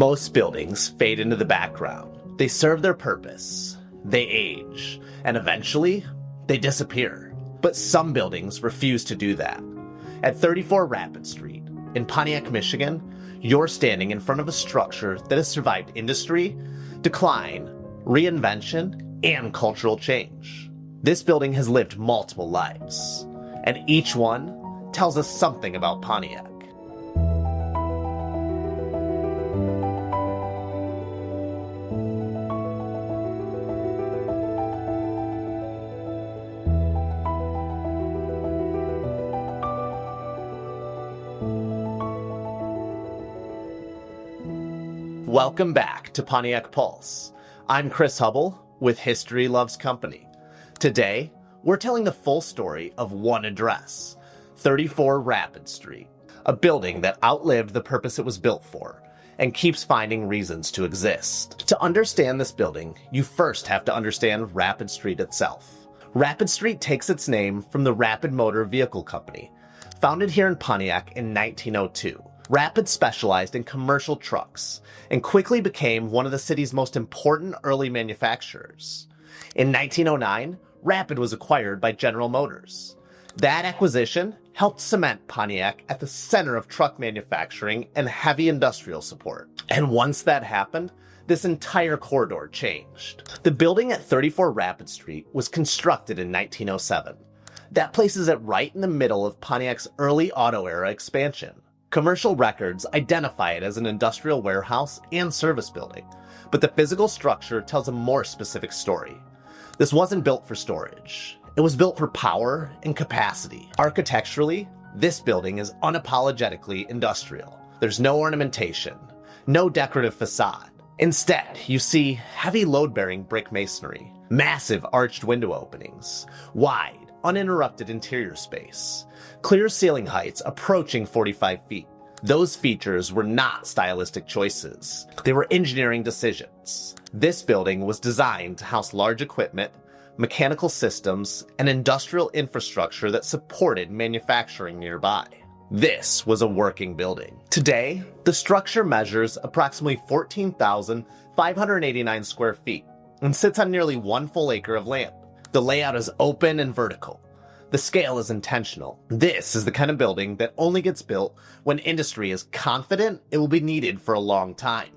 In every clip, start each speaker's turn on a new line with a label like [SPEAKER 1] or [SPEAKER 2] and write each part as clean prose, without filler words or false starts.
[SPEAKER 1] Most buildings fade into the background. They serve their purpose. They age. And eventually, they disappear. But some buildings refuse to do that. At 34 Rapid Street, in Pontiac, Michigan, you're standing in front of a structure that has survived industry, decline, reinvention, and cultural change. This building has lived multiple lives, and each one tells us something about Pontiac. Welcome back to Pontiac Pulse. I'm Chris Hubble with History Loves Company. Today, we're telling the full story of one address, 34 Rapid Street, a building that outlived the purpose it was built for and keeps finding reasons to exist. To understand this building, you first have to understand Rapid Street itself. Rapid Street takes its name from the Rapid Motor Vehicle Company, founded here in Pontiac in 1902. Rapid specialized in commercial trucks and quickly became one of the city's most important early manufacturers. In 1909, Rapid was acquired by General Motors. That acquisition helped cement Pontiac at the center of truck manufacturing and heavy industrial support. And once that happened, this entire corridor changed. The building at 34 Rapid Street was constructed in 1907. That places it right in the middle of Pontiac's early auto era expansion. Commercial records identify it as an industrial warehouse and service building, but the physical structure tells a more specific story. This wasn't built for storage. It was built for power and capacity. Architecturally, this building is unapologetically industrial. There's no ornamentation, no decorative facade. Instead, you see heavy load-bearing brick masonry, massive arched window openings, wide, uninterrupted interior space, clear ceiling heights approaching 45 feet. Those features were not stylistic choices. They were engineering decisions. This building was designed to house large equipment, mechanical systems, and industrial infrastructure that supported manufacturing nearby. This was a working building. Today, the structure measures approximately 14,589 square feet and sits on nearly 1 full acre of land. The layout is open and vertical. The scale is intentional. This is the kind of building that only gets built when industry is confident it will be needed for a long time.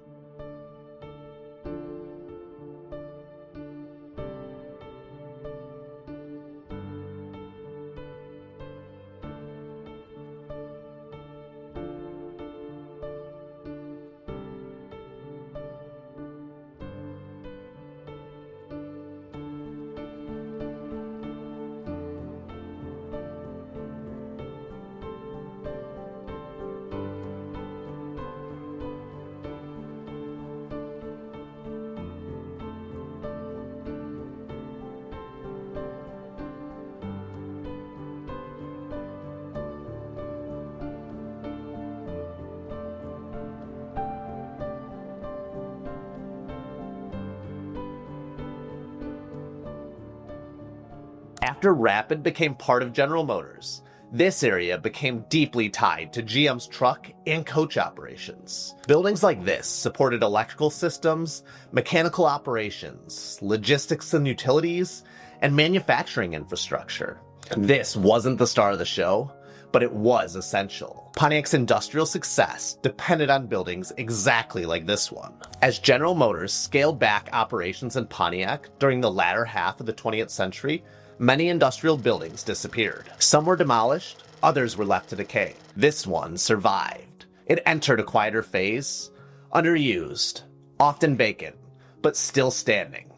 [SPEAKER 1] After Rapid became part of General Motors, this area became deeply tied to GM's truck and coach operations. Buildings like this supported electrical systems, mechanical operations, logistics and utilities, and manufacturing infrastructure. This wasn't the star of the show, but it was essential. Pontiac's industrial success depended on buildings exactly like this one. As General Motors scaled back operations in Pontiac during the latter half of the 20th century, many industrial buildings disappeared. Some were demolished, others were left to decay. This one survived. It entered a quieter phase, underused, often vacant, but still standing.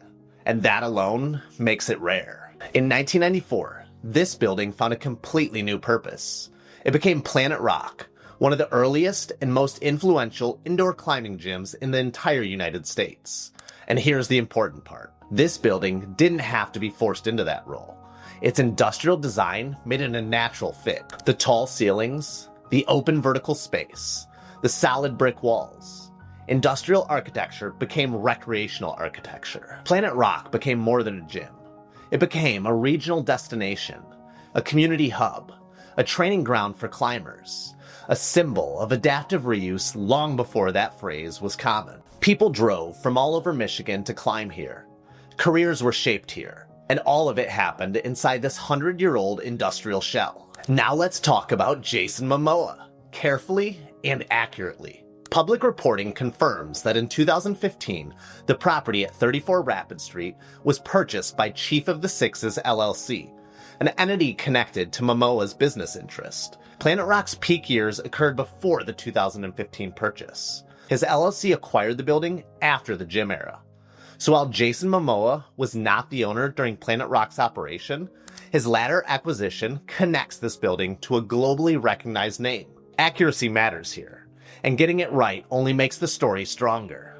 [SPEAKER 1] And that alone makes it rare. In 1994, this building found a completely new purpose. It became Planet Rock, one of the earliest and most influential indoor climbing gyms in the entire United States. And here's the important part. This building didn't have to be forced into that role. Its industrial design made it a natural fit. The tall ceilings, the open vertical space, the solid brick walls. Industrial architecture became recreational architecture. Planet Rock became more than a gym. It became a regional destination, a community hub, a training ground for climbers, a symbol of adaptive reuse long before that phrase was common. People drove from all over Michigan to climb here. Careers were shaped here, and all of it happened inside this 100-year-old industrial shell. Now let's talk about Jason Momoa, carefully and accurately. Public reporting confirms that in 2015, the property at 34 Rapid Street was purchased by Chief of the Sixes LLC, an entity connected to Momoa's business interest. Planet Rock's peak years occurred before the 2015 purchase. His LLC acquired the building after the gym era. So while Jason Momoa was not the owner during Planet Rock's operation, his latter acquisition connects this building to a globally recognized name. Accuracy matters here, and getting it right only makes the story stronger.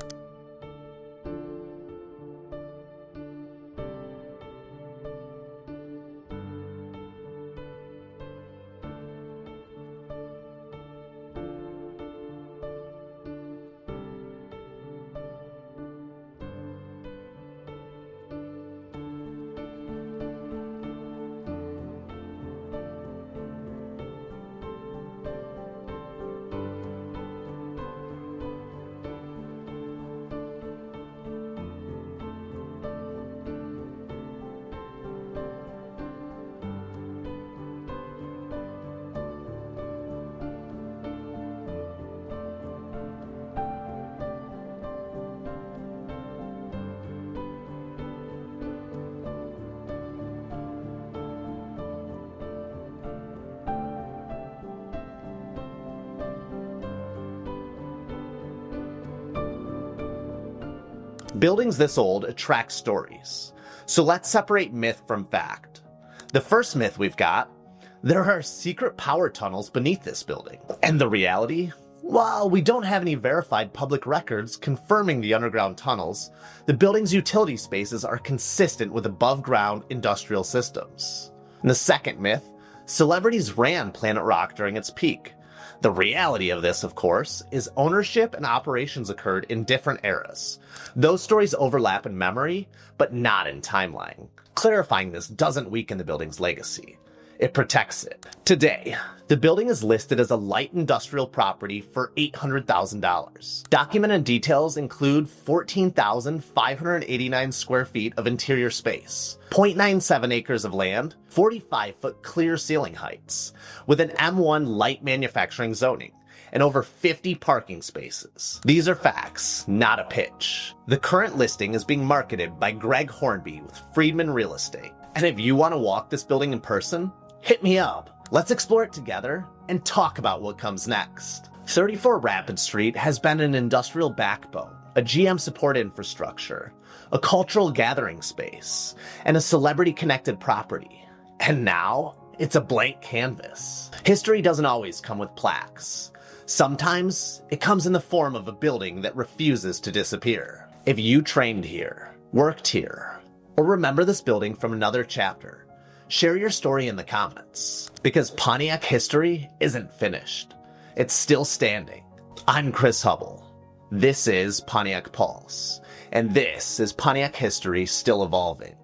[SPEAKER 1] Buildings this old attract stories, so let's separate myth from fact. The first myth we've got: there are secret power tunnels beneath this building. And the reality? While we don't have any verified public records confirming the underground tunnels, the building's utility spaces are consistent with above-ground industrial systems. And the second myth: celebrities ran Planet Rock during its peak. The reality of this, of course, is ownership and operations occurred in different eras. Those stories overlap in memory, but not in timeline. Clarifying this doesn't weaken the building's legacy. It protects it. Today, the building is listed as a light industrial property for $800,000. Documented details include 14,589 square feet of interior space, 0.97 acres of land, 45-foot clear ceiling heights, with an M1 light manufacturing zoning, and over 50 parking spaces. These are facts, not a pitch. The current listing is being marketed by Greg Hornby with Friedman Real Estate. And if you want to walk this building in person, hit me up. Let's explore it together and talk about what comes next. 34 Rapid Street has been an industrial backbone, a GM support infrastructure, a cultural gathering space, and a celebrity-connected property. And now, it's a blank canvas. History doesn't always come with plaques. Sometimes, it comes in the form of a building that refuses to disappear. If you trained here, worked here, or remember this building from another chapter, share your story in the comments, because Pontiac history isn't finished. It's still standing. I'm Chris Hubble. This is Pontiac Pulse, and this is Pontiac history still evolving.